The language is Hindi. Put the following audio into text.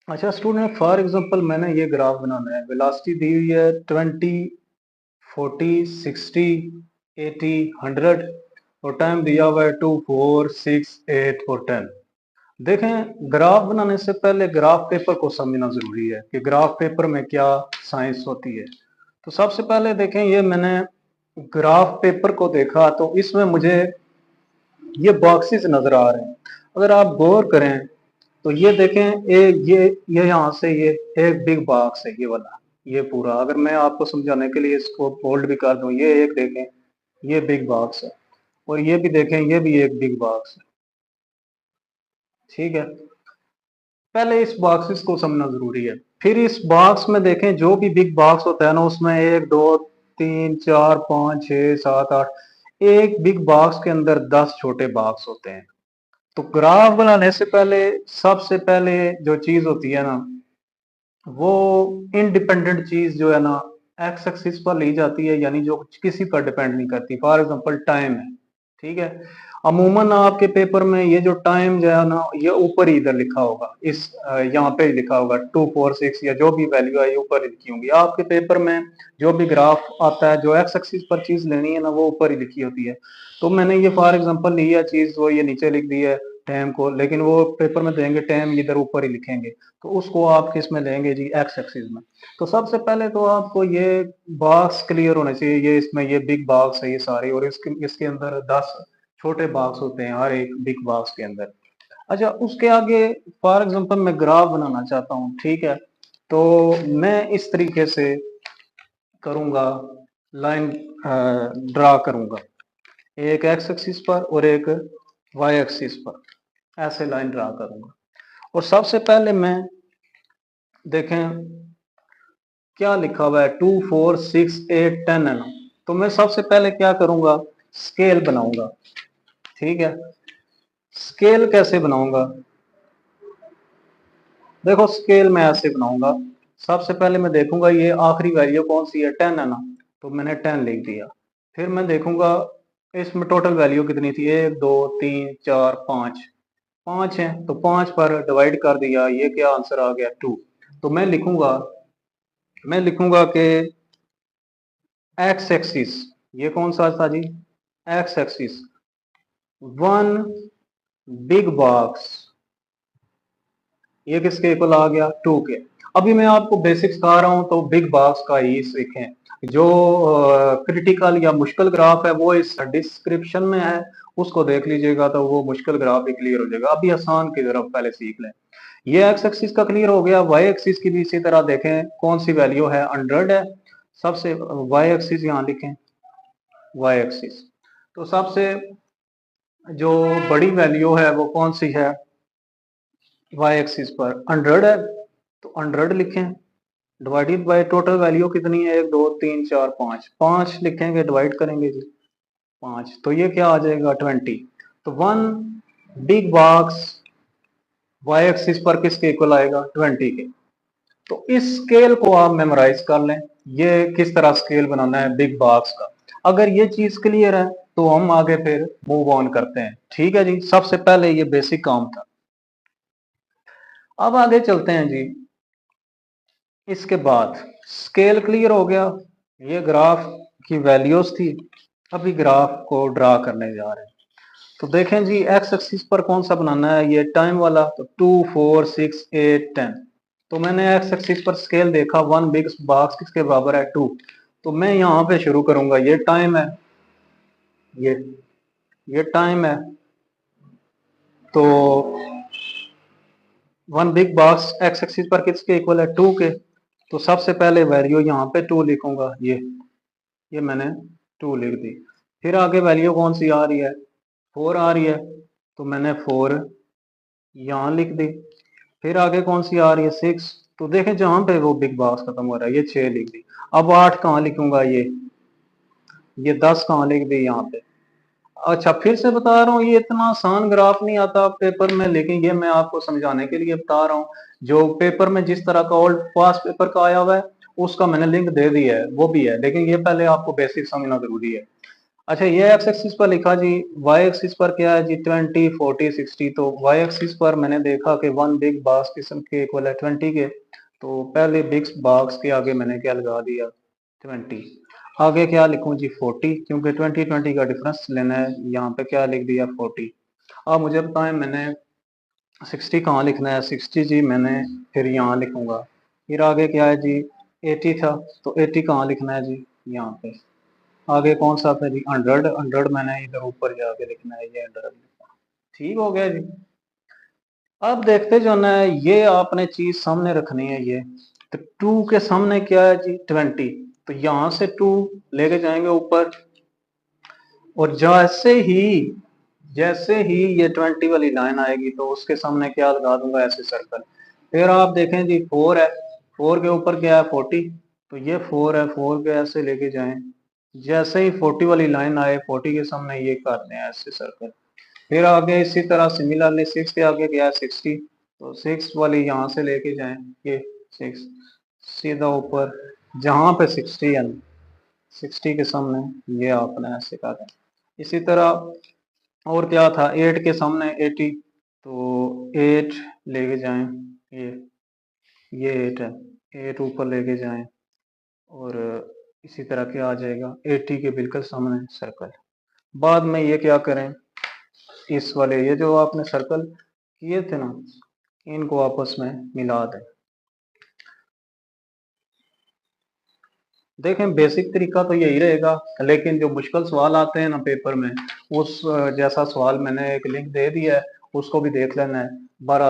अच्छा स्टूडेंट, फॉर एग्जांपल मैंने ये ग्राफ बनाना है, वेलोसिटी दी हुई है 20, 40, 60, 80, 100 और टाइम दिया हुआ है 2, 4, 6, 8 और 10। देखें, ग्राफ बनाने से पहले ग्राफ पेपर को समझना जरूरी है कि ग्राफ पेपर में क्या साइंस होती है। तो सबसे पहले देखें, ये मैंने ग्राफ पेपर को देखा तो इसमें मुझे ये बॉक्सेस नजर आ रहे हैं। अगर आप गौर करें तो ये देखें, ये यहाँ से ये एक बिग बॉक्स है, ये वाला, ये पूरा। अगर मैं आपको समझाने के लिए इसको बोल्ड भी कर दूं, ये एक देखें, ये बिग बॉक्स है, और ये भी देखें, ये भी एक बिग बॉक्स है। ठीक है, पहले इस बॉक्सेस को समझना जरूरी है। फिर इस बॉक्स में देखें, जो भी बिग बॉक्स होता है ना, उसमें एक, दो, तीन, चार, पाँच, छः, सात, आठ, एक बिग बॉक्स के अंदर 10 छोटे बॉक्स होते हैं। तो ग्राफ बनाने से पहले सबसे पहले जो चीज होती है ना, वो इंडिपेंडेंट चीज जो है ना, एक्स एक्सिस पर ली जाती है, यानी जो किसी पर डिपेंड नहीं करती। फॉर एग्जांपल टाइम है, ठीक है। अमूमन आपके पेपर में ये जो टाइम जो है ना, ये ऊपर ही इधर लिखा होगा, इस यहाँ पे ही लिखा होगा 2, 4, 6, या जो भी वैल्यू है ये ऊपर ही लिखी होंगी। आपके पेपर में जो भी ग्राफ आता है, जो एक्स एक्सिस पर चीज लेनी है ना, वो ऊपर ही लिखी होती है। तो मैंने ये फॉर एग्जांपल ली है चीज, वो ये नीचे लिख दी है टाइम को, लेकिन वो पेपर में देंगे टाइम इधर ऊपर ही लिखेंगे। तो उसको आप किस में लेंगे जी? एक्स एक्सिस में। तो सबसे पहले तो आपको ये बॉक्स क्लियर होना चाहिए, ये इसमें ये बिग बॉक्स है ये सारी, और इसके इसके अंदर 10 छोटे बॉक्स होते हैं हर एक बिग बॉक्स के अंदर। अच्छा, उसके आगे फॉर एग्जांपल मैं ग्राफ बनाना चाहता हूँ, ठीक है। तो मैं इस तरीके से करूंगा, लाइन ड्रा करूंगा, एक एक्स एक्सिस पर और एक वाई एक्सिस पर, ऐसे लाइन ड्रा करूंगा। और सबसे पहले मैं देखें क्या लिखा हुआ है, 2, 4, 6, 8, 10 है ना। तो मैं सबसे पहले क्या करूंगा, स्केल बनाऊंगा। ठीक है, स्केल कैसे बनाऊंगा? देखो, स्केल मैं ऐसे बनाऊंगा। सबसे पहले मैं देखूंगा ये आखिरी वैल्यू कौन सी है, 10 है ना, तो मैंने 10 लिख दिया। फिर मैं देखूंगा इसमें टोटल वैल्यू कितनी थी, 1, 2, 3, 4, 5, 5 है, तो 5 पर डिवाइड कर दिया, ये क्या आंसर आ गया, 2। तो मैं लिखूंगा कि एक्स एक्सिस, ये कौन सा था जी, X axis, one big box, ये किसके इक्वल आ गया, 2 के। अभी मैं आपको बेसिक सिखा रहा हूं, तो बिग बॉक्स का ही सीखें। जो क्रिटिकल या मुश्किल ग्राफ है वो इस डिस्क्रिप्शन में है, उसको देख लीजिएगा तो वो मुश्किल ग्राफ भी क्लियर हो जाएगा। अभी आसान की तरफ पहले सीख लें। ये एक्स एक्सिस का क्लियर हो गया, वाई एक्सिस की भी इसी तरह देखें कौन सी वैल्यू है, 100 है। सबसे वाई एक्सिस यहाँ लिखें, वाई एक्सिस, तो सबसे जो बड़ी वैल्यू है वो कौन सी है, वाई एक्सिस पर 100 है, तो 100 लिखें। डिवाइडेड बाय टोटल वैल्यू कितनी है, 1, 2, 3, 4, 5, 5 लिखेंगे, डिवाइड करेंगे जी 5, तो ये क्या आ जाएगा, 20। तो one big box Y axis पर किसके इक्वल आएगा, 20 के। तो इस स्केल को आप मेमोराइज कर लें, ये किस तरह स्केल बनाना है बिग बॉक्स का। अगर ये चीज क्लियर है तो हम आगे फिर मूव ऑन करते हैं। ठीक है जी, सबसे पहले ये बेसिक काम था। अब आगे चलते हैं जी। इसके बाद स्केल क्लियर हो गया, ये ग्राफ की वैल्यूज थी। अभी ग्राफ को ड्रा करने जा रहे हैं। तो देखें जी, एक्स एक्सिस पर कौन सा बनाना है, ये टाइम वाला, तो 2, 4, 6, 8, 10। तो मैंने एक्स एक्सिस पर स्केल देखा, वन बिग बॉक्स किसके बराबर है, 2। तो मैं यहाँ पे शुरू करूंगा, ये टाइम है, ये ये टाइम है। तो one big box x axis पर किसके इक्वल है, 2 के। तो सबसे पहले वैल्यू यहाँ पे 2 लिखूंगा, ये मैंने 2 लिख दी। फिर आगे वैल्यू कौन सी आ रही है, 4 आ रही है, तो मैंने 4 यहाँ लिख दी। फिर आगे कौन सी आ रही है, 6। तो देखें जहां पे वो बिग बॉक्स खत्म हो रहा है, ये 6 लिख दी। अब 8 कहाँ लिखूंगा, ये 10 कहाँ लिख दी यहाँ पे। अच्छा, फिर से बता रहा हूँ, ये इतना आसान ग्राफ नहीं आता पेपर में, लेकिन ये मैं आपको समझाने के लिए बता रहा हूँ। जो पेपर में जिस तरह का ओल्ड पास पेपर का आया हुआ है, उसका मैंने लिंक दे दिया है, वो भी है, लेकिन ये पहले आपको बेसिक समझना जरूरी है। अच्छा, ये एक्स एक्सिस पर लिखा जी, वाई एक्सिस पर क्या है जी 20 40 60। तो वाई एक्सिस पर मैंने देखा कि वन बिग बॉक्स किस्म के इक्वल है 20 के, तो पहले बिग बॉक्स के आगे मैंने क्या लगा दिया 20। आगे क्या लिखूं जी 40, क्योंकि 20 20 का डिफरेंस लेना है, यहाँ पे क्या लिख दिया 40। अब मुझे बताएं मैंने 60 कहाँ लिखना है, 60 जी मैंने फिर यहाँ लिखूंगा। फिर आगे क्या है जी 80 था, तो 80 कहाँ लिखना है जी यहाँ पे। आगे कौन सा था जी 100, 100 मैंने इधर ऊपर जाके लिखना है, ये 100 लिखना। ठीक हो गया जी। अब देखते जो ना ये आपने चीज सामने रखनी है ये, तो 2 के सामने क्या है जी 20, तो यहां से 2 लेके जाएंगे ऊपर, और जैसे ही ये 20 वाली लाइन आएगी तो उसके सामने क्या लगा दूंगा ऐसे सर्कल। फिर आप देखें जी 4 है, 4 के ऊपर क्या है 40, तो ये 4 है, 4 के ऐसे लेके जाएं, जैसे ही 40 वाली लाइन आए 40 के सामने ये करते हैं ऐसे सर्कल। फिर आगे इसी तरह सिमिलरली 6 के आगे गया 60, तो 6 वाली यहाँ से लेके जाएं, ये 6 सीधा ऊपर, जहां पे 60 है 60 के सामने ये आपने ऐसे कर दें। इसी तरह और क्या था 8 के सामने 80, तो 8 लेके जाएं, ये ये 8 है, 8 ऊपर लेके जाएं, और इसी तरह क्या आ जाएगा 80 के बिल्कुल सामने सर्कल। बाद में ये क्या करें, इस वाले ये जो आपने सर्कल किए थे ना, इनको आपस में मिला दें। देखें बेसिक तरीका तो यही रहेगा, लेकिन जो मुश्किल सवाल आते हैं ना पेपर में, उस जैसा सवाल मैंने एक लिंक दे दिया है, उसको भी देख लेना है। 12